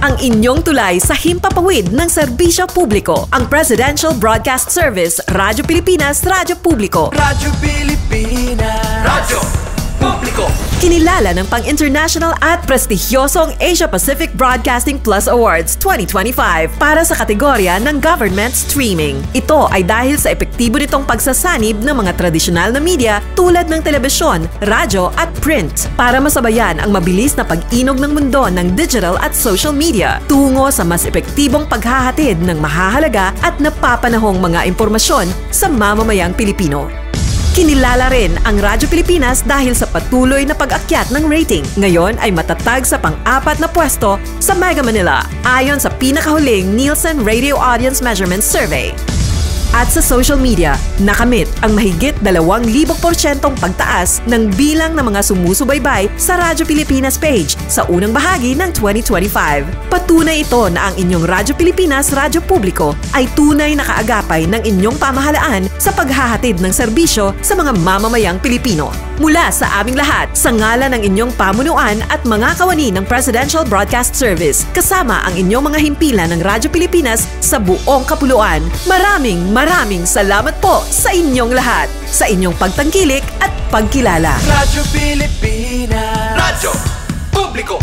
ang inyong tulay sa himpapawid ng serbisyo publiko. Ang Presidential Broadcast Service, Radyo Pilipinas, Radyo Publiko. Radyo Pilipinas. Radyo Publiko. Kinilala ng pang-international at prestigyosong Asia Pacific Broadcasting Plus Awards 2025 para sa kategorya ng Government Streaming. Ito ay dahil sa epektibo nitong pagsasanib ng mga tradisyonal na media tulad ng telebisyon, radyo at print para masabayan ang mabilis na pag-inog ng mundo ng digital at social media tungo sa mas epektibong paghahatid ng mahahalaga at napapanahong mga impormasyon sa mamamayang Pilipino. Kinilala rin ang Radyo Pilipinas dahil sa patuloy na pag-akyat ng rating. Ngayon ay matatag sa pang-4 na pwesto sa Mega Manila ayon sa pinakahuling Nielsen Radio Audience Measurement Survey. At sa social media, nakamit ang mahigit 2,000% pagtaas ng bilang ng mga sumusubaybay sa Radyo Pilipinas page sa unang bahagi ng 2025. Patunay ito na ang inyong Radyo Pilipinas Radyo Publiko ay tunay na kaagapay ng inyong pamahalaan sa paghahatid ng serbisyo sa mga mamamayang Pilipino. Mula sa aming lahat, sa ngalan ng inyong pamunuan at mga kawani ng Presidential Broadcast Service, kasama ang inyong mga himpilan ng Radyo Pilipinas sa buong kapuluan. Maraming salamat po sa inyong lahat, sa inyong pagtangkilik at pagkilala. Radyo Pilipinas. Radyo Publiko.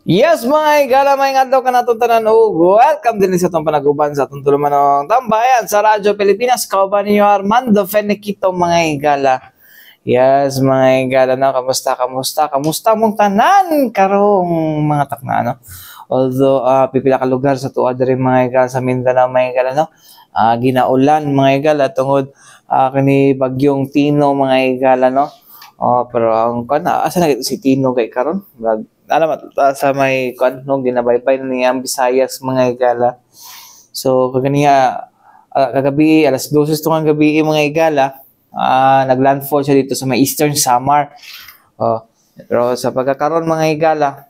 Yes, mga igala, may ngadlaw ka natong tanan o welcome din sa itong panaguban sa itong tuluman ng tambayan sa Radyo Pilipinas. Kauban niyo Armando Feniquito, mga igala. Yes, mga igala na, kamusta mong tanan karong mga takna, no? Although, pipila ka lugar sa tuwa rin mga igala sa Mindanao, mga igala, no? Ginaulan, mga igala, tungod kani Bagyong Tino, mga igala, no? Pero ang asa na si Tino kay karon? Alam sa may no, ginabaybay na niya ang Visayas, mga igala. So kaganiya kagabi alas 12 tong gabi mga igala, naglandfall siya dito sa may Eastern Samar. Pero sa pagkakaroon mga igala,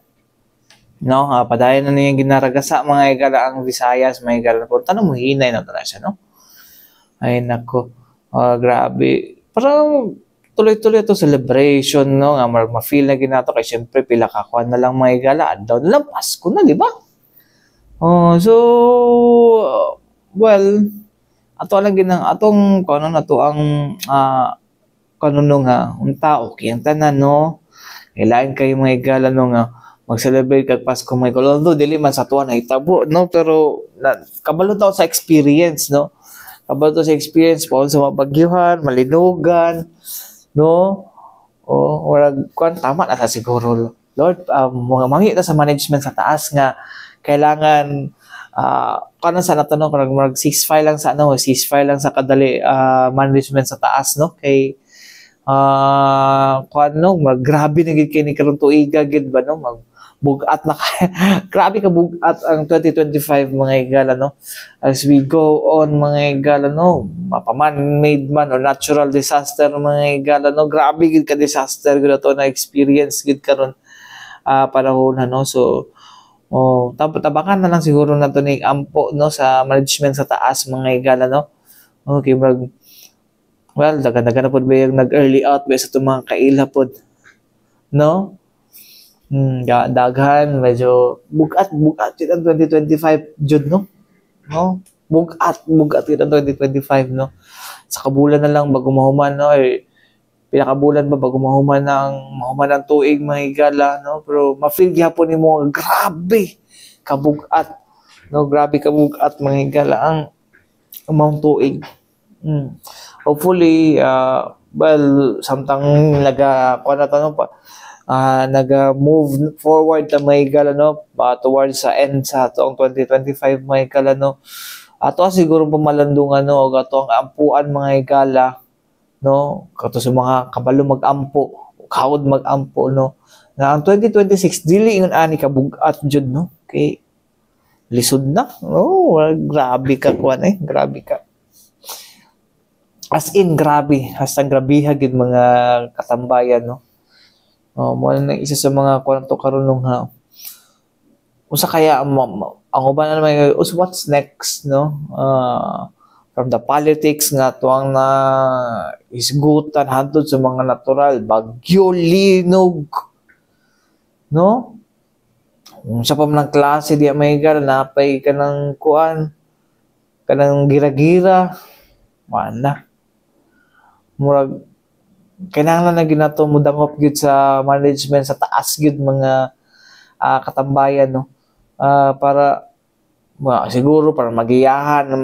no, padayon na niya ginaragasa mga igala ang Visayas, mga igala. Pero tanong mo hinay na tara siya, no? Ay nako. Grabe. Parang tuloy-tuloy ito celebration, no? Nga ma-feel na ginato kay syempre pila kakuan na lang mga igala, adlaw na lang Pasko na, di ba? So well, ato lang ginang atong kanon ato ang kanunong nga unta okay ang tanan, no? Kailangan kayo mga igala no nga mag-celebrate kag Pasko mga igala. Although dili man sa tuwa na hitabo, no? Pero kabalo daw sa experience, no? Kabalo sa experience pa sa mabagyuhan, malinugan, no? Or tama na sa siguro, Lord, mangita sa management sa taas nga kailangan kanon sa natanong kung mag-ceasefire lang sa ceasefire lang sa kadali management sa taas, no? Kay grabe na gid kini karon tuiga gid ba, no? Bugat na grabe ka bugat ang 2025 mga igala, no? As we go on mga igala, no? Mapaman-made man or natural disaster mga igala, no? Grabe gid ka disaster gid to na experience gid karon panahon, no? So tabakan na lang siguro na to ni ampo, no, sa management sa taas mga igala, no? Okay, well dagan-dagan na pod ba yung nag-early out ba sa itong mga kaila pod, no? Daghan medyo bugat yun ang 2025 jud, no? Bugat yun ang 2025, no? Sa kabulan na lang bago mahuman, no? pinakabulan ba bago mahuman ng tuig mga higala, no? Pero ma-feel gyapon nimo grabe kabugat, no? Grabe kabugat mga higala ang among tuig. Hopefully well samtang naga-move forward ta mga higala, no? Towards sa end sa atong 2025 mga higala, no? Ato siguro pumalandungan, no? O ato ang ampuan mga higala, no? Kato sa mga kabalo mag-ampo, kawod mag-ampo, no? Na ang 2026 dili ingon ani kabugat jud, no? Okay. Lisod na. Oh, grabe ka kuan grabe ka. As in grabe, hastang grabiha gid mga katambayan, no? Oh, mo na isa sa mga kuan to karon ha. Usa kaya ang uban na may what's next, no? From the politics nga tuang na isgutan hantod sa mga natural, bagyo, linog, no? Sa pamang klase di may napay ka ng kuan, ka ng gira-gira, wala. Murag, kailangan na ginato mo dangop gyud sa management sa taas gyud mga katambayan, no? Para siguro para magiyahan ng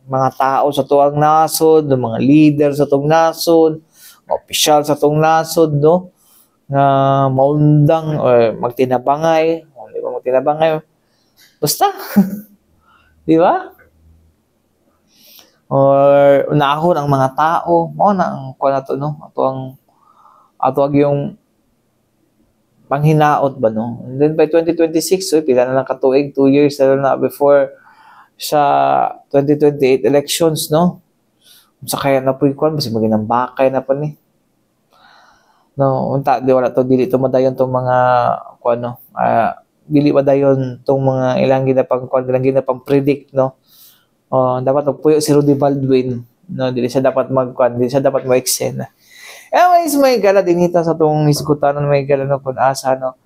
mga tao sa tuwang nasod, ng mga leader sa tuwang nasod, opisyal sa tuwang nasod, no? Na maundang o magtinabangay, di ba magtinabangay? Basta, di ba? Or unahon ang mga tao, mo na ang kuan nato, no? Ato yung panghinaot ba, no? And then by 2026, so pila na lang katuig, 2 years na before sa 2028 elections, no? Sa kaya na po kuan basi maginang bakay na pa ni. No, unta di wala to dili to madayon tong mga kuan, no. Dili madayon tong mga ilang ginapang predict, no. Dapat magpuyo si Rudy Baldwin, no, dili siya dapat dili siya dapat mo-eksena. Anyways, may gala din ito sa itong isgutanan, may gala, no, kung asa, no.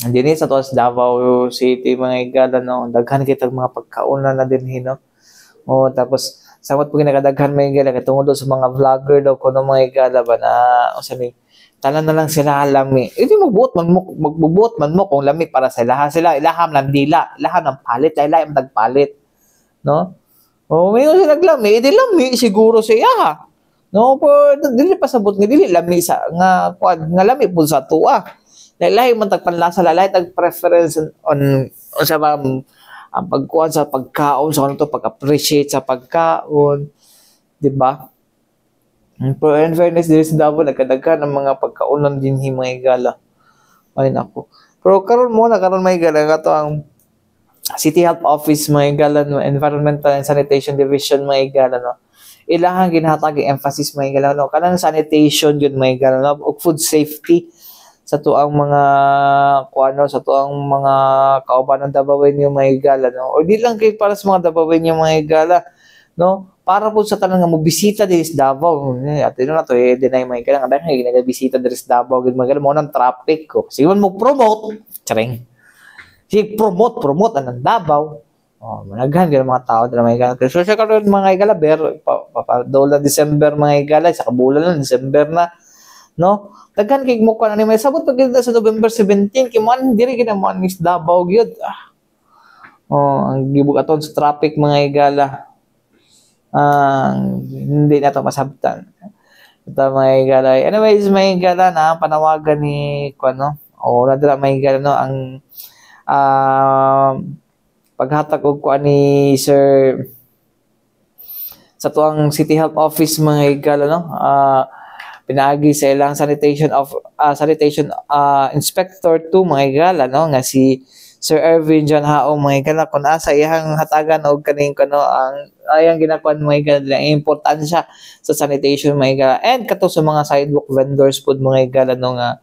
Din sa to sa Davao City, mga igala, no, daghan kita mga pagkauna na din, no. Tapos, samot po ginakadaghan mga igala, katungod sa mga vlogger daw, kuno mga igala ba na, tanan na lang sila lami. Hindi magbuot man mo kung lami para sa sila ilaham ng dila, ilaham ng palit, ilaham nagpalit, no? Ngayon sila naglami, lami siguro siya, ha? No, pero dili pasabot nga dili lami sa nga lami pud sa tuwa. Lahi man tagpanlasa, lahi tag preference on sa ang pagkuan sa pagkaon, sa to pag-appreciate sa pagkaon, di ba? Pero in fairness, dili sa Davao nagkadaghan ng mga pagkaunon din mga igala. Ay nako. Pero karon mga igala kato ang City Health Office mga igala, no, Environmental and Sanitation Division mga igala, no. Ilahang ginhatag emphasis mga igala, no, kanang sanitation yun mga igala, no, ug food safety sa tuang mga kuano, sa tuang mga kauban ng Dabawen yung mga igala, no. O di lang kay para sa mga Dabawen yung mga igala, no, para po sa tanang nga mo bisita diri sa Davao. At ino na to deny mga igala nga dahil nagabisita diri sa Davao gid mga igala mo nang traffic ko. Sige man mo promote, charing. Sige promote ang Davao. Managhan gyud mga tao dira mga igala. So sa karon mga igala papadola December mga igala sa kabulan na December na, no. Daghan kay mo kan ani may sabot pag sa November 17 kay man diri gid man is Davao gyud. Ang gibugaton sa traffic mga igala. Hindi na ito masabtan. Ito mga igala. Anyways, mga igala na panawagan ni kuano o nadala mga igala, no, ang paghatag og kuan ni Sir sa tuang City Health Office mga igala, no, pinagi sa ilang sanitation inspector 2 mga igala, no, nga si Sir Ervin John Haong mga igala kun asa iyang hatagan og kaning kuno ang ayang ginakuan mga igala ang importansya sa sanitation mga igala and kato sa mga sidewalk vendors pud mga igala, no, nga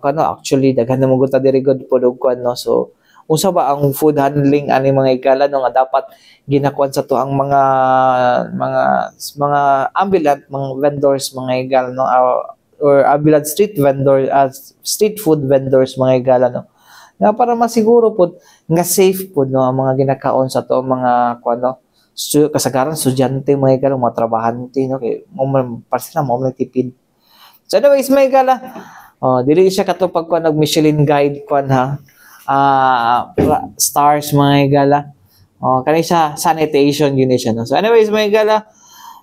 kuno actually daghan na mga diri good pud og kuan, no. So unsa ba ang food handling ani mga igala, no, nga dapat ginakuan sa tuang mga ambulant mga vendors mga igala, no, or ambulant street food vendors mga igala, no, nga para masiguro pud nga safe pud, no, ang mga ginakaon sa to mga kuano kasagaran estudyante mga igala, mga trabahante no kay parsi na mo tipid. So anyways mga igala, dili siya katupag ko nag Michelin guide kwan ha. Stars mga igala. Kani siya sanitation yun siya no. So anyways mga igala,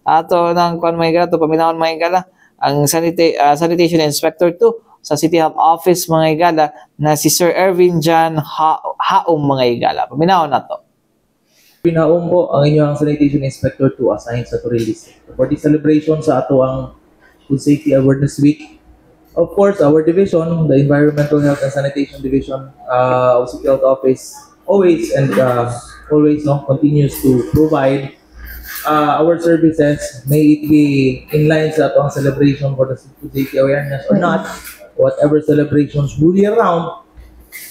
ato nang kwan mga igala to paminawon mga igala ang sanitation inspector 2 sa City Health Office mga igala na si Sir Ervin Jan Haom mga igala. Paminawon na to. Pinaong ko ang inyong sanitation inspector to assigned sa Toril District. For the celebration sa ato ang Food Safety Awareness Week, of course, our division, the Environmental Health and Sanitation Division of City Health Office, always continues to provide our services, may it be in line sa ato ang celebration for the food safety awareness or not, whatever celebrations will be around,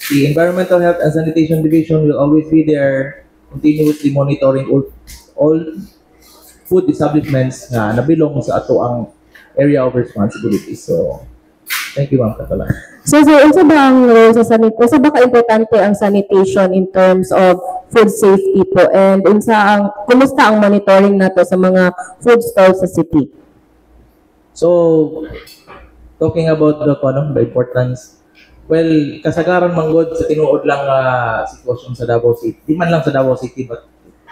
the Environmental Health and Sanitation Division will always be there, continuously monitoring all food establishments na nabilong sa ato ang area of responsibility. So, thank you, Ma'am Catalan. So, unsa ba ang role sa unsa ba ka-importante ang sanitation in terms of food safety po, and kumusta ang monitoring nato sa mga food stalls sa city? So, talking about the importance, well, kasagaran manggod sa tinuod lang sitwasyon sa Davao City. Di man lang sa Davao City, but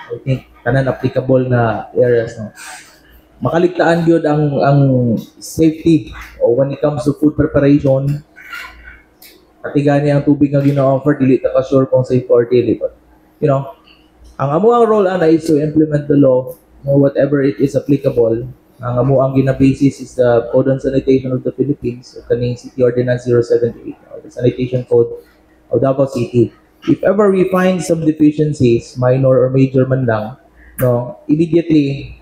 I think tanan applicable na areas, no. Makaligtaan gyud ang safety when it comes to food preparation. Patigani ang tubig nga gina-offer, dili ta ka sure kung safe or dili, but ang amo ang role ana is to implement the law, whatever it is applicable. Ang amo ang gina-basis is the Code on Sanitation of the Philippines, kaning City Ordinance 078, the Sanitation Code of Davao City. If ever we find some deficiencies, minor or major man lang, immediately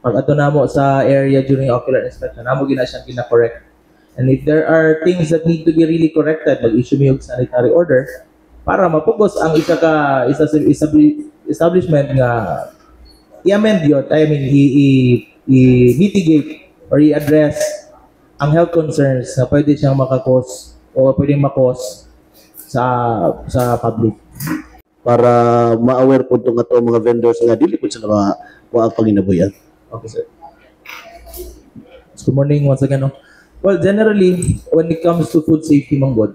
pag ato namo sa area during ocular inspection, namo gina siyang gina-correct. And if there are things that need to be really corrected, mag-issue mi og sanitary order para mapugos ang isa establishment nga i-amend yun, i-mitigate or i-address ang health concerns na pwede siyang makakos o pwedeng makos sa public. Para ma-aware po itong ato mga vendors nga dili po sa mga panginabuyan. Okay, sir. Good morning once again. Well, generally, when it comes to food safety, manggod,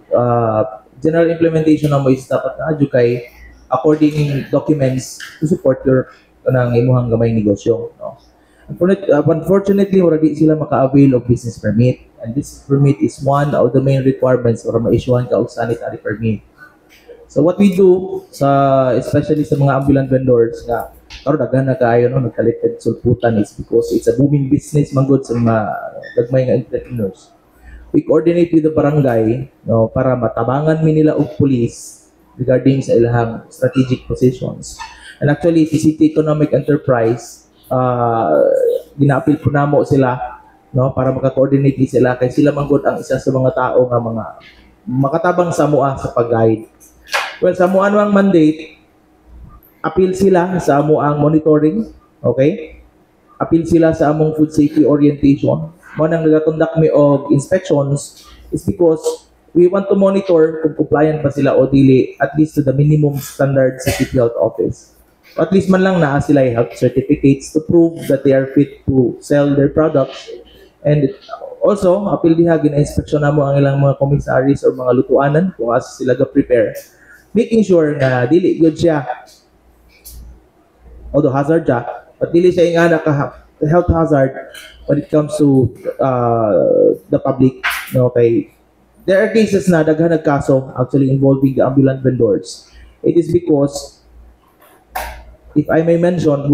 general implementation na mo is dapat na adjukay according documents to support your imuhang gamay negosyo. No? Unfortunately, already sila maka-avail of business permit, and this permit is one of the main requirements para ma-issuean ka og sanitary permit. So what we do, especially sa mga ambulant vendors nga karon daghan na kaayo nagkalited sulputan, is because it's a booming business manggod sa mga dagmay nga entrepreneurs. We coordinate with the barangay para matabangan mi nila og police regarding sa ilahang strategic positions. And actually, si City Economic Enterprise, gina-appeal po namo sila para maka-coordinate sila kay sila manggod ang isa sa mga tao nga mga makatabang sa mua sa pag-guide. Well, sa mua ang mandate, appeal sila sa amuang monitoring, okay? Appeal sila sa among food safety orientation. Mo nang nagakonduct mi og inspections is because we want to monitor kung compliant ba sila o dili, at least to the minimum standard sa City Health Office. At least man lang naa sila health certificates to prove that they are fit to sell their products. And also, appeal diha gina-inspeksyon namo ang ilang mga commissaries or mga lutuanan kung asa sila ga-prepare, making sure na dili good siya, although hazard siya, but dili siya ingana ka health hazard when it comes to the public. Okay, there are cases na daghan nagkaso actually involving the ambulant vendors. It is because, if I may mention,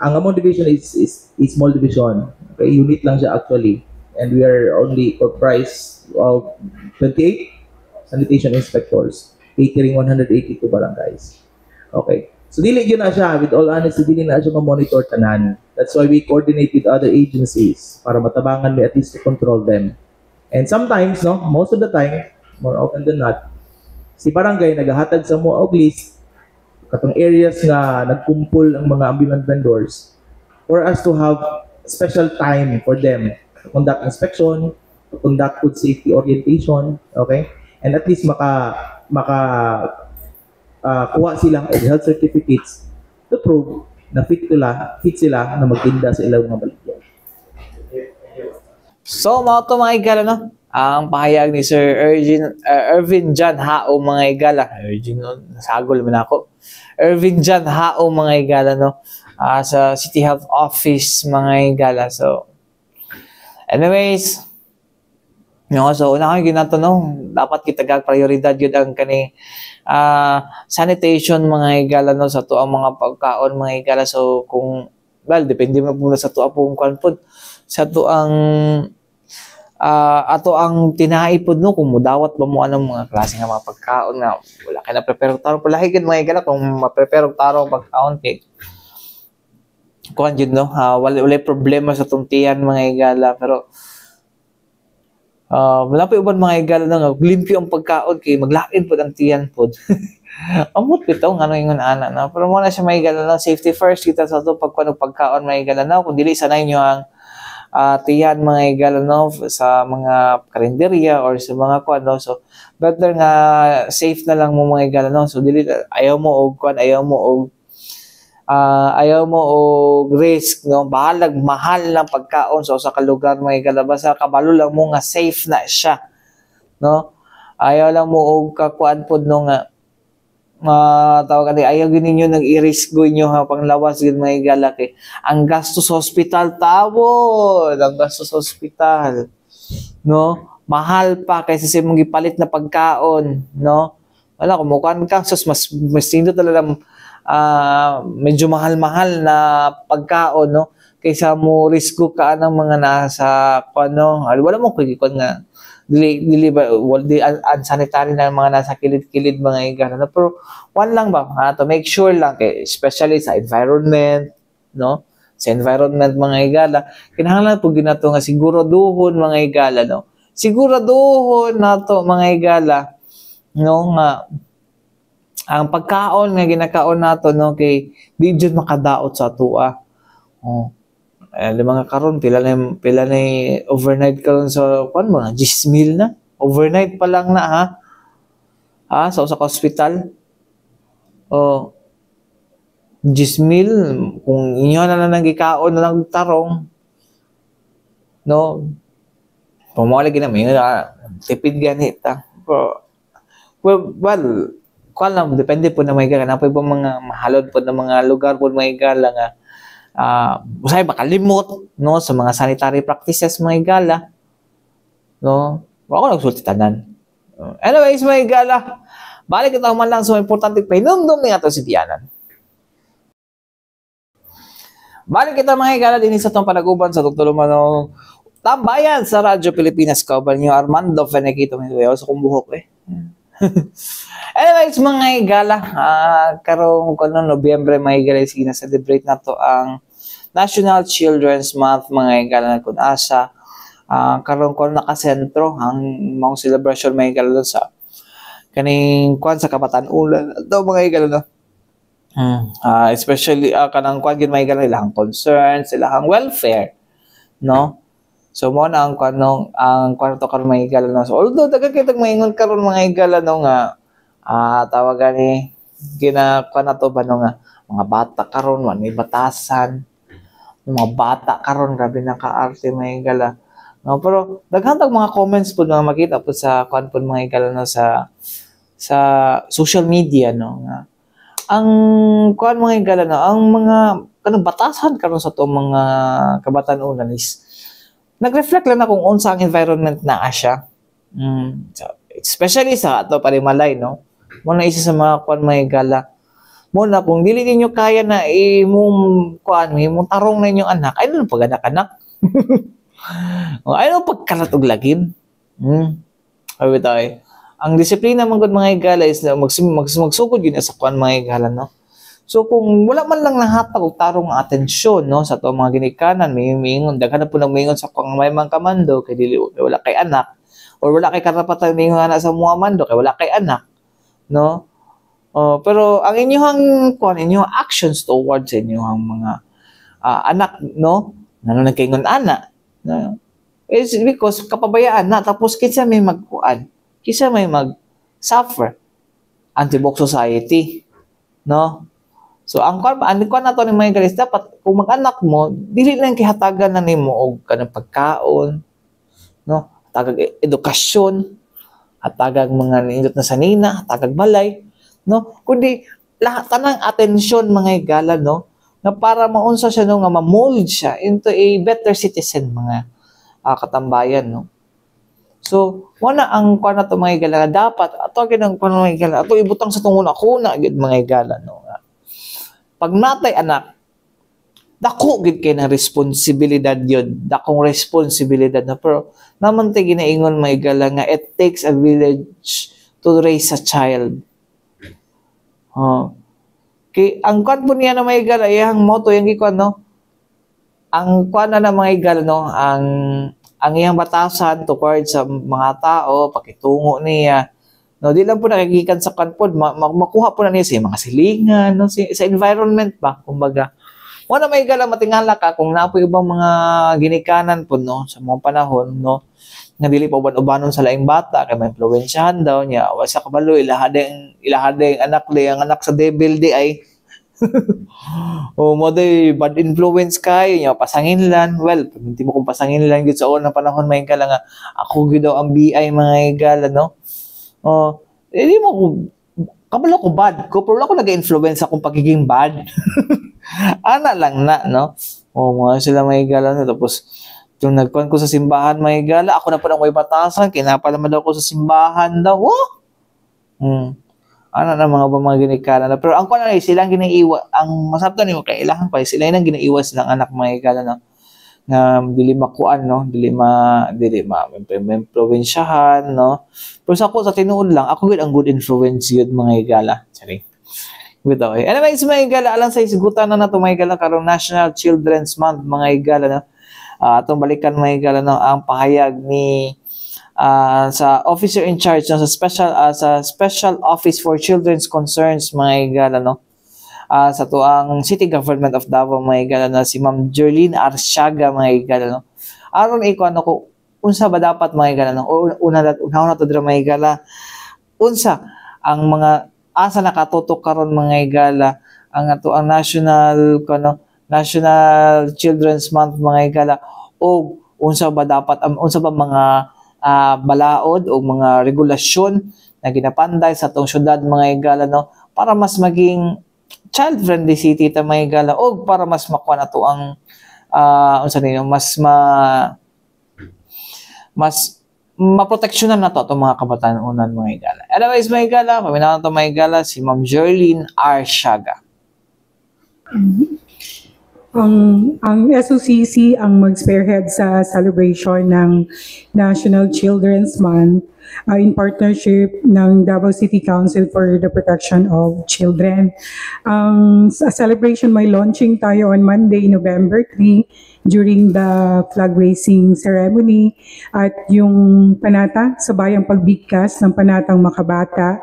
ang among division is small division. Okay, unit lang siya actually, and we are only comprised of 28 sanitation inspectors, catering 182 barangays. Okay. So dili yun na siya, with all honesty, dili na siya ma-monitor tanan. That's why we coordinate with other agencies para matabangan may at least to control them. And sometimes, most of the time, more often than not, si barangay nagahatag sa mo og list katong areas nga nagkumpul ang mga ambulant vendors for us to have special time for them to conduct inspection, to conduct food safety orientation, okay? And at least kuha sila of health certificates to prove na fit sila na magtinda sa ilang mga baligya. So, mga to mga igala, no? Ang pahayag ni Sir Ervin John Hao, mga igala. Nasagol naman ako. Ervin John Hao, mga igala, no? Sa City Health Office, mga igala. So, anyways, no, so una kang ginatanong, dapat kita prioridad yun ang kani sanitation, mga igala, no, sa tuang mga pagkaon, mga igala. So, kung, well, depende mo muna sa tuang pong kwanpod, sa tuang ato ang tinaipod, no, kung mudawat ba mo anong mga klase ng mga pagkaon na wala kayo na prepare taro pala higit, mga igala, kung ma-prepare taro pagkaon kay kuan yun, no, wala problema sa tuntian, mga igala, pero wala pa iban, mga igala, no, limpyo ang pagkaon kay maglain po ang tiyan po. Amot bitaw ngano ingon ana, no, pero mo na siya, mga igala, no, safety first kita sa to pagkaon, mga igala, no, kung dili sanay nyo ang tiyan, mga igala, no, sa mga karinderya or sa mga kuan, no, so better nga safe na lang mo, mga igala, no, so dili ayaw mo og kuan, ayaw mo og risk, no, bahalag mahal ng pagkaon sa usa ka lugar, mga igala, basta kabalo lang mo nga safe na siya, no, ayaw lang mo og kakuan pod, no, nga tawag ani, ayaw gid ninyo nag-i-risk go inyo ha panglawas gid, mga igala, kay ang gastos sa hospital tawod, ang gastos sa hospital, no, mahal pa kaysa sa imong gipalit na pagkaon, no, wala kumukuan ka sus mas tindo talaga medyo mahal-mahal na pagkaon, no, kaysa mo risko ka ng mga nasa kuno, wala mo kikon nga dili ba unsanitary na mga nasa kilid-kilid, mga igala, no, pero one lang ba to make sure lang, kay especially sa environment, no, sa environment, mga igala, kinahanglan pud ginato nga siguraduhon, mga igala, no, siguraduhon nato, mga igala, no, nga ang pagkaon nga ginakaon nato, no, kay di jud makadaot sa atua. Mga karon pila na overnight karon sa kuan, mga 10,000 na overnight pa lang na sa usa ka hospital. 10,000 kung inyo na lang gikaon na lang tarong, no, pamawala gina may tipid ganit well kuan lang, depende po na, mga igala, na po ibang mga mahalod po na mga lugar po, mga igala, nga usay makalimot, no, sa mga sanitary practices, mga igala, no, wala ko nagsulti tanan. Anyways, mga igala, balik ito man lang sa mga importante painumdum nga ito si Tianan. Balik kita, mga igala, din sa itong panaguban sa tugtulumanong tambayan sa Radyo Pilipinas. Kauban niyo Armando Fenekito, sa kong buhok Anyways, mga igala, karong Nobyembre, mga igala, celebrate na to ang National Children's Month, mga igala, kung asa karong nakasentro ang mga celebration, mga igala, sa kaning kuan sa kabataan ulan daw, mga igala, no. Especially kanang kuan gid, mga igala, ilang concerns, ilang welfare, no. So mo na ang kanong ang kwarto karon, mga igala, no. So although daga kitag maingon karon, mga igala, no, nga tawagan ni ginakuan na to ba, no, nga mga bata karon man may batasan, mga bata karon grabe na kaarte, mga igala, no. Pero daghan tag mga comments pud nga makita pud sa kuan pud, mga igala, no, sa social media, no, nga ang kuan, mga igala, no, ang mga kanang batasan karon sa to mga kabataan-unan is nag-reflect lang na kung unsa ang environment na siya. So, especially sa ato parimalay, no. Mo na isa sa mga kuan, mga igala, mo na kung dili ninyo kaya na imong kuan, imong tarong na inyong anak, ay ano pag anak-anak. Ay ano pagkalat og lagim. Ay tayo. Ang disiplina man gud, mga igala, is magsugod yun sa kuan, mga igala, no. So kung wala man lang nahatag og tarong atensyon, no, sa to mga ginikanan, may mingon daghan na po nang mingon sa kung may mga kamando kay dili wala kay anak, or wala kay karapatan mingon anak sa mga mando kay wala kay anak, no. Pero ang inyong kuan, inyong actions towards inyong mga anak, no, nano nagkaingon ana, no, is because kapabayaan na, tapos kinsa may magkuan, kinsa may mag suffer, anti-box society, no. So ang kwan nato ni mga galis dapat kung mag-anak mo dili lang kihatagan na nimo og kanang pagkaon, no? Tagag edukasyon, hatagag mga niindot na sanina, hatagag balay, no? Kundi lahat tanang atensyon mga higala, no? Na para maunsa siya no nga ma-mold siya into a better citizen mga katambayan, no? So, wala ang kwan nato mga higala dapat ato ginang kwan mga higala ato ibutang sa tungod ako na gid mga higala, no? Pag natay anak, dako gid kay na responsibilidad yun. Dakong responsibilidad na. Pero naman tayo ginaingon may gala nga, it takes a village to raise a child. Kay ang kwan po niya na may gala, yung motto, yung kwan, no? Ang kwan na mga igala, no? Ang iyang batasan toward sa mga tao, pakitungo niya, no, di lang po nakikikan sa kanpod, makuha po na niya sa mga silingan, no, sa environment ba, kumbaga. Wala may gala matingala ka kung napo ibang mga ginikanan po, no, sa mga panahon, no, nga dili pa uban-ubanon sa laing bata, kay may influensyahan daw niya, wa sa kabalo, ilahadeng anak di, ang anak sa devil di ay, o mo day bad influence kayo, niya, pasangin lang, well, hindi mo kung pasangin lang yun sa unang panahon, may gala nga, ako gid daw ang BI mga gala, no, hindi mo ko, kabalo ko bad ko, pero ako nag-influence akong pagiging bad. Ana lang na, no? Mga sila may gala na. Tapos, yung nagkuhan ko sa simbahan may gala, ako na pa lang may batasan, kinapalaman daw ko sa simbahan daw. Ano na mga ginikanan na. Pero ang kuhan na silang ginaiwa, ang masabto nimo kay ilahan pa, sila nang ginaiwa silang anak mga gala, no? Na dili makuan, no, dili probinsyahan, no. Pero sa ako sa tinuod lang ako gid ang good influence yun mga higala. Sorry, bitaw. Anyways mga higala, alang sa isgutan na nato mga higala karong National Children's Month mga higala, no. Atong balikan mga higala, no, ang pahayag ni sa officer in charge, no, sa special office for children's concerns mga higala, no. Sa tuang City Government of Davao mga higala, na si Ma'am Jerlyn Arsiaga mga higala, no. Aron ikuan ako unsa ba dapat mga higala, no. Una na to dira mga higala, unsa ang mga asa nakatutok karon mga higala ang ato ang National Children's Month mga higala, o unsa ba dapat unsa ba mga balaod o mga regulasyon na ginapanday sa atong syudad mga higala, no, para mas maging child-friendly city ta may gala, o para mas makuha na to ang unsa niyo mas maproteksyonan na to itong mga kabataan unan mga higala. Anyways mga higala, paminaw na to mga higala si Ma'am Jerlyn Arsiaga. Ang SOCC ang mag-spearhead sa celebration ng National Children's Month in partnership ng Davao City Council for the Protection of Children. Sa celebration may launching tayo on Monday, November 3 during the flag raising ceremony, at yung panata sa bayang pagbigkas ng panatang makabata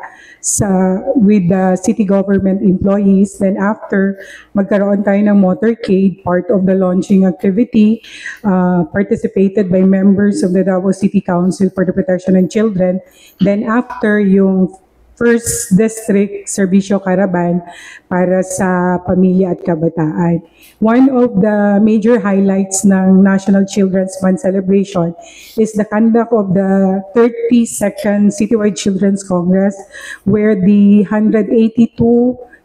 with the city government employees. Then after, magkaroon tayo ng motorcade, part of the launching activity, participated by members of the Davao City Council for the Protection of Children. Then after, yung First District Serbisyo Caravan para sa pamilya at kabataan. One of the major highlights ng National Children's Month celebration is the conduct of the 32nd Citywide Children's Congress, where the 182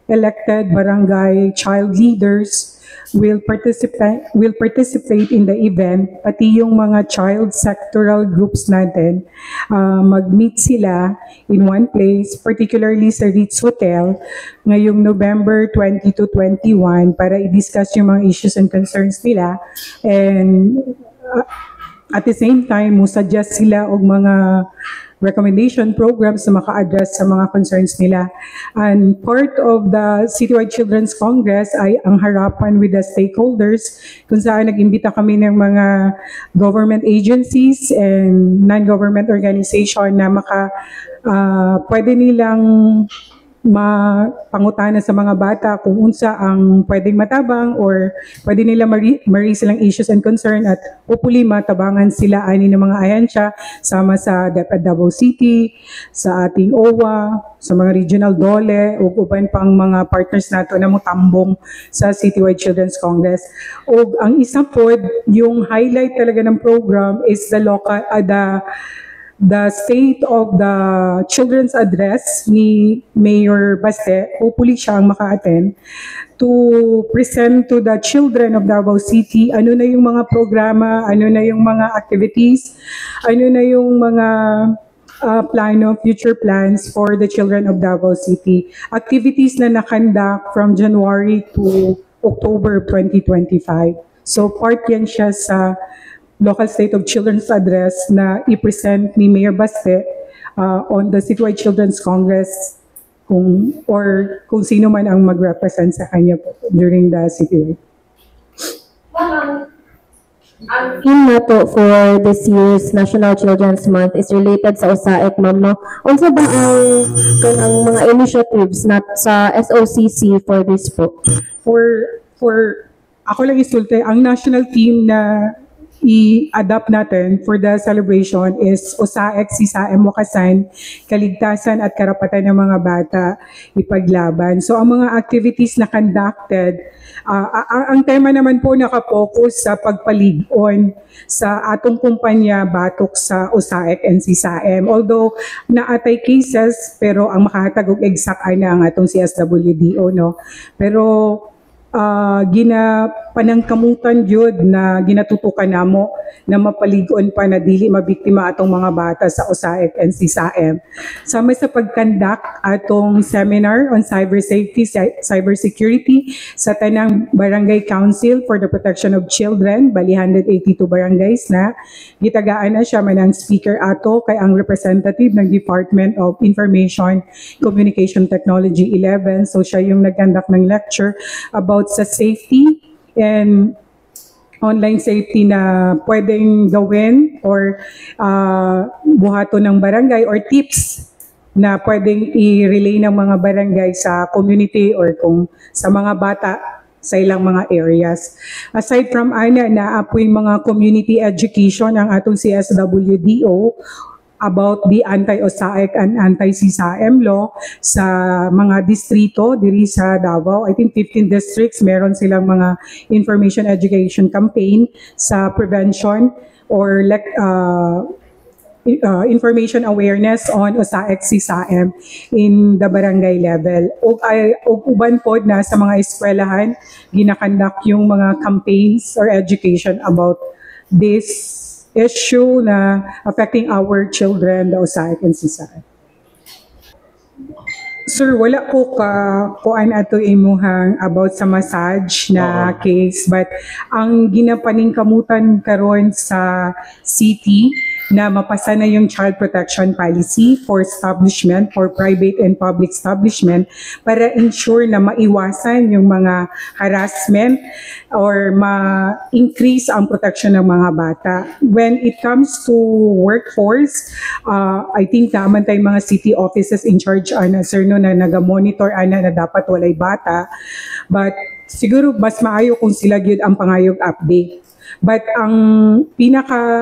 elected barangay child leaders will participate in the event, pati yung mga child sectoral groups natin. Mag-meet sila in one place, particularly sa Ritz Hotel, ngayong November 20 to 21 para i-discuss yung mga issues and concerns nila. And at the same time, suggest sila og mga recommendation programs na maka-address sa mga concerns nila. And part of the Citywide Children's Congress ay ang harapan with the stakeholders, kung saan nag-imbita kami ng mga government agencies and non-government organization na pwede nilang mapangutana sa mga bata kung unsa ang pwedeng matabang or pwede nila mari silang issues and concern at hopefully matabangan sila ani ng mga ahensya sama sa DepEd Davao City, sa ating OWA, sa mga regional DOLE ug uban pang mga partners nato na motambong sa Citywide Children's Congress. Ug ang isa pod yung highlight talaga ng program is the state of the children's address ni Mayor Baste. Hopefully siya ang maka-attend to present to the children of Davao City ano na yung mga programa, ano na yung mga activities, ano na yung mga plano, future plans for the children of Davao City. Activities na nakandak from January to October 2025. So part yan siya sa Local State of Children's Address na i-present ni Mayor Baste on the Citywide Children's Congress kung sino man ang mag-represent sa kanya po during the Citywide. Ang theme nato for this year's National Children's Month is related sa USAID, ma'am, no? Unsa ba ang mga initiatives sa SOCC for this po? For ako lang isulte, ang national team na i-adapt natin for the celebration is USAID, CSAM, Wakasan, Kaligtasan at Karapatan ng mga Bata, Ipaglaban. So ang mga activities na conducted, ang tema naman po nakapokus sa pagpalig-on sa atong kumpanya batok sa USAID and CSAM. Although naatay cases, pero ang makahatag og exact ay na ang atong CSWDO, no? Pero panangkamutan jud na ginatutukan namo na mapaligon pa na dili mabiktima atong mga bata sa USAID and CSAM. Sama sa pagkandak atong seminar on cyber safety, cybersecurity sa tanang Barangay Council for the Protection of Children, bali 182 barangays na. Gitagaan na siya manang speaker ato kay ang representative ng Department of Information Communication Technology 11. So siya yung nagkandak ng lecture about sa safety and online safety na pwedeng gawin or buhato ng barangay or tips na pwedeng i-relay ng mga barangay sa community or kung sa mga bata sa ilang mga areas. Aside from naapoy mga community education ang atong CSWDO about the anti-USAID and anti-CSAM law sa mga distrito diri sa Davao. I think 15 districts meron silang mga information education campaign sa prevention or information awareness on USAID, CSAM in the barangay level. Og uban pod na sa mga eskwelahan ginakandak yung mga campaigns or education about this issue na affecting our children, the USAID and CSAM. Sir, wala ko kuan ato imuhang about sa massage na case, but ang ginapaningkamutan karon sa city na mapasa na yung child protection policy for establishment, for private and public establishment para ensure na maiwasan yung mga harassment or ma-increase ang protection ng mga bata. When it comes to workforce, I think naman tayong mga city offices in charge sir no na naga-monitor na dapat walay bata, but siguro mas maayo kung sila gyud ang pangayog update. But ang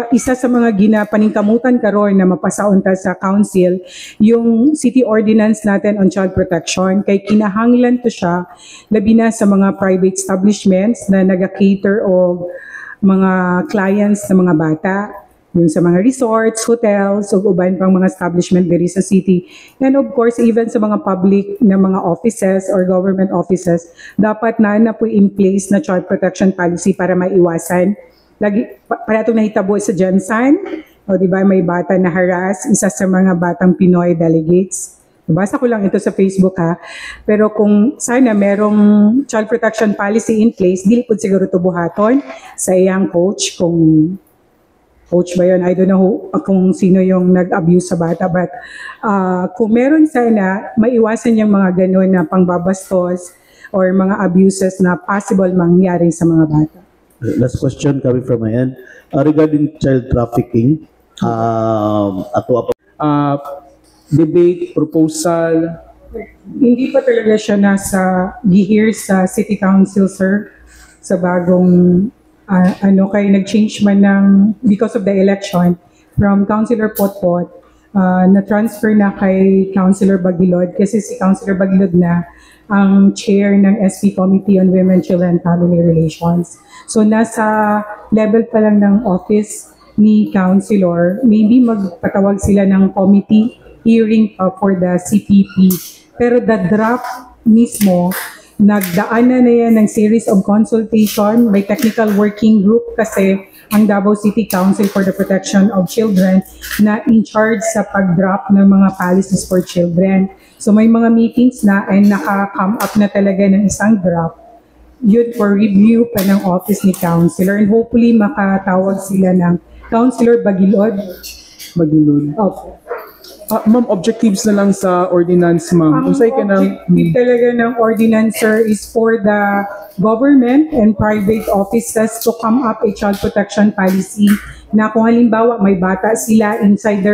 isa sa mga ginapaningkamutan karon na mapasaon ta sa council, yung city ordinance natin on child protection, kay kinahanglan to siya labi na sa mga private establishments na naga-cater o mga clients na mga bata, yung sa mga resorts, hotels, o uban pang mga establishment diri sa city. And of course, even sa mga public na mga offices or government offices, dapat na po in place na child protection policy para maiwasan. Para itong nahitabo sa Jansan, o diba may bata na harass, isa sa mga batang Pinoy delegates. Basa ko lang ito sa Facebook ha. Pero kung sana merong child protection policy in place, dili po siguro ito buhaton sa iyang coach, kung coach ba yun? I don't know kung sino yung nag-abuse sa bata. But kung meron sana, maiwasan yung mga ganun na pangbabastos or mga abuses na possible mangyari sa mga bata. Last question coming from my end. Regarding child trafficking, debate, proposal, Hindi pa talaga siya nasa gihir sa City Council, sir, sa bagong kaya nag-change man ng because of the election from Councilor Potpot na-transfer na kay Councilor Bagilod kasi si Councilor Bagilod na ang chair ng SP Committee on Women, Children, and Family Relations. So nasa level pa lang ng office ni Councilor, maybe magpatawag sila ng committee hearing for the CPP. Pero the draft mismo, nagdaanan na yan ng series of consultation by technical working group kasi ang Davao City Council for the Protection of Children na in charge sa pag-draft ng mga policies for children. So may mga meetings na and naka-come up na talaga ng isang draft. Yun for review pa ng office ni Councilor and hopefully makatawag sila ng Councilor Bagilod. Okay. Ma'am, objectives na lang sa ordinance, ma'am. Ang objective talaga ng ordinance, sir, is for the government and private offices to come up a child protection policy na kung halimbawa may bata sila inside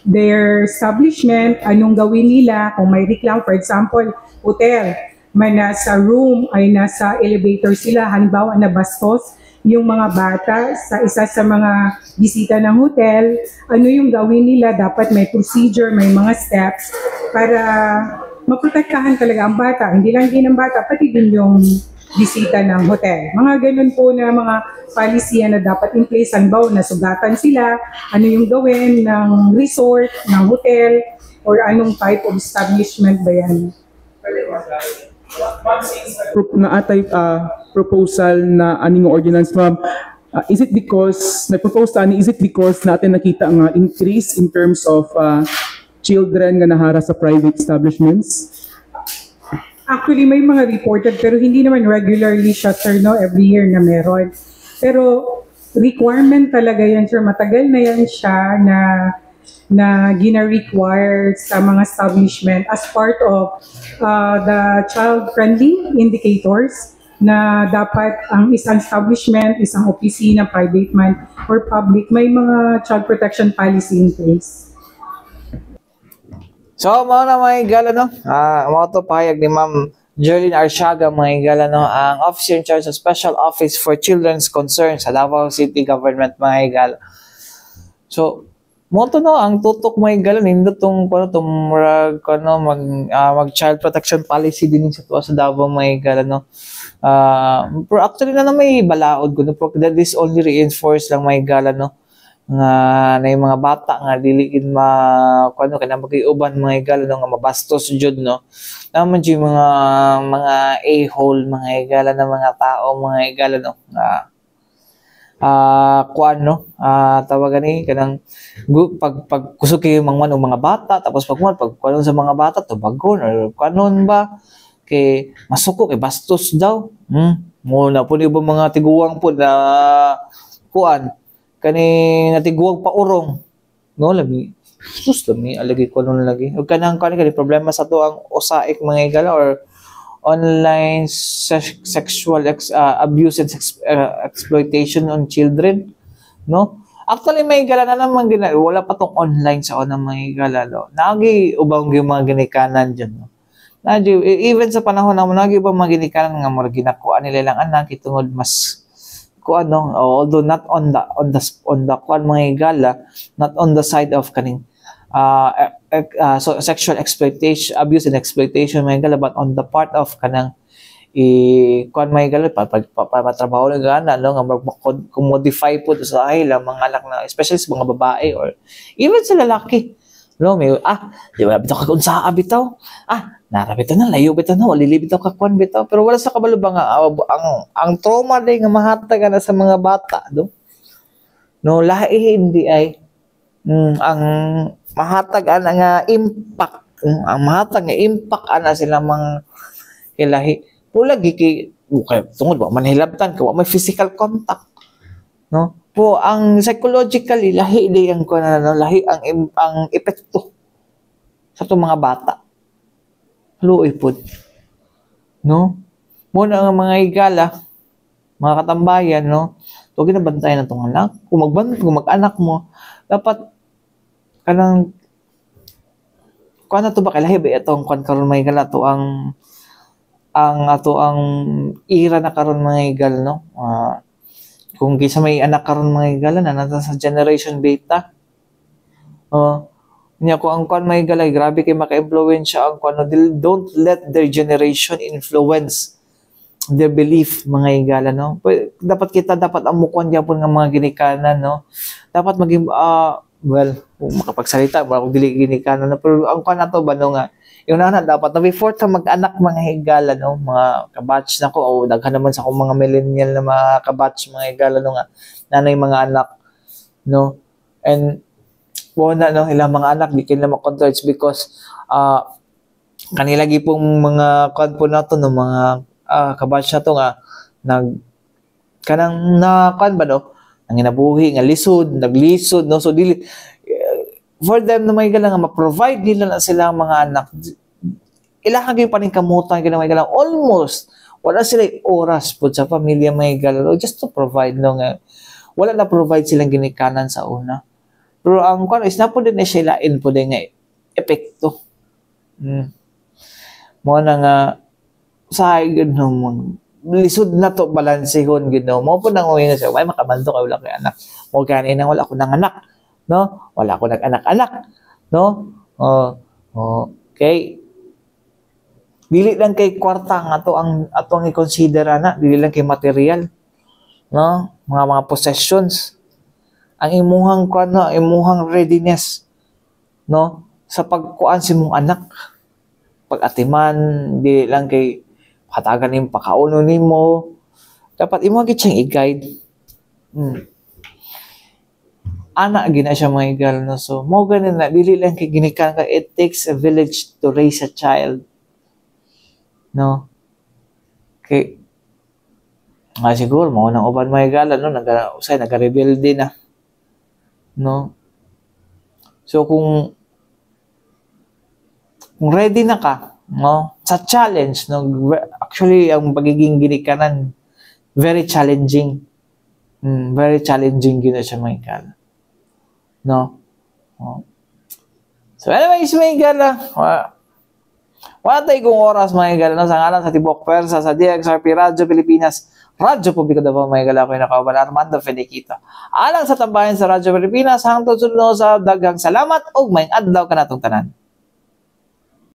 their establishment, anong gawin nila kung may reklamo. For example, hotel, may nasa room ay nasa elevator sila, halimbawa na bastos yung mga bata sa isa sa mga bisita ng hotel, ano yung gawin nila, dapat may procedure, may mga steps para maprotektahan talaga ang bata. Hindi lang din ang bata, pati din yung bisita ng hotel. Mga ganun po na mga policy na dapat in place. Halimbawa, nasugatan sila, ano yung gawin ng resort, ng hotel, or anong type of establishment ba yan. Na atay proposal na aning ordinance, ma'am, is it because natin nakita nga increase in terms of children nga nahara sa private establishments? Actually, may mga reported pero hindi naman regularly siya, sir, no? Every year na meron. Pero requirement talaga yan, sir. Matagal na yan siya na gina-require sa mga establishment as part of the child-friendly indicators na dapat ang isang establishment, isang opisina, private man, or public, may mga child protection policy in place. So, mga mga igala, no? Mga ito pahayag ni Ma'am Jerlyn Arsiaga, mga igala, no? Ang officer in charge sa Special Office for Children's Concerns sa Davao City Government, mga igala. So, moto no, ang tutok may galon hindi tong mag child protection policy din sa tuwa sa Davao may galon no. Pero actually na may balaod ko no, that is only reinforced lang may galon no. Nga na yung mga bata nga dili gid kana magiuban mga galon no, nga mabastos jud no. Naman yung mga a-hole mga galon na mga tao mga galon no. Tawagan ni kanang pag kusog kayo mga bata tapos pag kuno sa mga bata tubagon or kanon ba kay masuko kay bastos daw muna po ba mga tiguwang po na kani natiguwang pa urong no lami sus lami alagi ko nun lagi ug kanang kani problema sa to ang usaik mga igala or online sexual abuse and exploitation on children no actually may gala na naman wala pa tong online sa unang mga gala no nagi ubang yung mga ginikanan diyan no even sa panahon na nagi ba mga ginikanan nga mo ginakuan nila lang anak itungod mas although not on the mga gala not on the side of kaning so sexual exploitation, abuse and exploitation may gala but on the part of kanang kuan may gala patrabaho na gana no nga mag-modify po sa ila mga anak na especially sa mga babae or even sa lalaki no may di ba bitaw ka unsa bitaw narabito na layo bitaw na wali bitaw ka kuan bitaw pero wala sa kabalo ba nga ang trauma day nga mahatag na sa mga bata no lahi hindi ay ang mahatag ana nga impact ang mahatag nga impact ana sila mga ilahi po lagi kay tungod ba manhilabtan ka may physical contact no po ang psychologically lahi di ang lahi ang epekto sa itong mga bata luoy pod no muna ang mga igala mga katambayan no to ginabantayan na tong anak kung mag-anak mo dapat kanang kuan na to ba kailahi ba itong kuan karon mga higala to ang ato ang ira na karon mga higal no. Kung kisa may anak karon mga higala na nasa sa generation beta. Niya ko ang kuan mga higala grabe kay maka-influensya ang kuan no. Don't let their generation influence their belief mga higala no. Dapat ang mukuan gyapon nga mga ginikanan no. Dapat maging well, kung makapagsalita, kung dili ginikanan na, pero ang kuan nato ba no nga, yung nana dapat na before ta mag-anak mga higala no, mga kabatch na ko, o daghan naman sa akong mga millennial na mga kabatch mga higala no nga, nanay mga anak, no, and wala no, ilang mga anak, di kila makontrol, it's because, kanila gipong mga kuan po nato no, mga kabatch na to nga, kanang na kuan ba no, ang inabuhi nga naglisod no, so dili for them na may galang ma-provide nila na sila mga anak ilahan gyud paningkamutan gyud may galang almost wala sila oras pud sa pamilya may galang just to provide no nga wala na provide silang ginikanan sa una, pero ang kuan is na pud din sila in pud nga epekto mo na nga sa gyud no mo lisod na to balansehon gid no mo po nang uwi na siya ay makamanto kay wala kay anak mo kaninang wala ko nang anak no wala ko nag-anak no okay dili lang kay kwarta nga to ang atong i-consider ana dili lang kay material no mga possessions ang imuhang kuan no imuhang readiness no sa pagkuan si mong anak pag-atiman dili lang kay hatagan yung pakauno nimo dapat imo gid siyang i-guide anak gina siya mga igal no so mo ganin na dili lang kay ginikan ka it takes a village to raise a child no kay siguro mo nang uban mga igal no nagarebelde na no so kung ready na ka no sa challenge no actually ang pagiging ginikanan very challenging gina siya mga higala no so anyways mga higala wala tayo kung oras mga higala no sa ngalan sa Tibok Pwersa sa DXRP Radyo Pilipinas Radyo Publiko Davao mga higala ko yung nakauban Armando Fedekito alang sa tambayan sa Radyo Pilipinas hangtod sunod sa daghang salamat ug may adlaw kanatong tanan.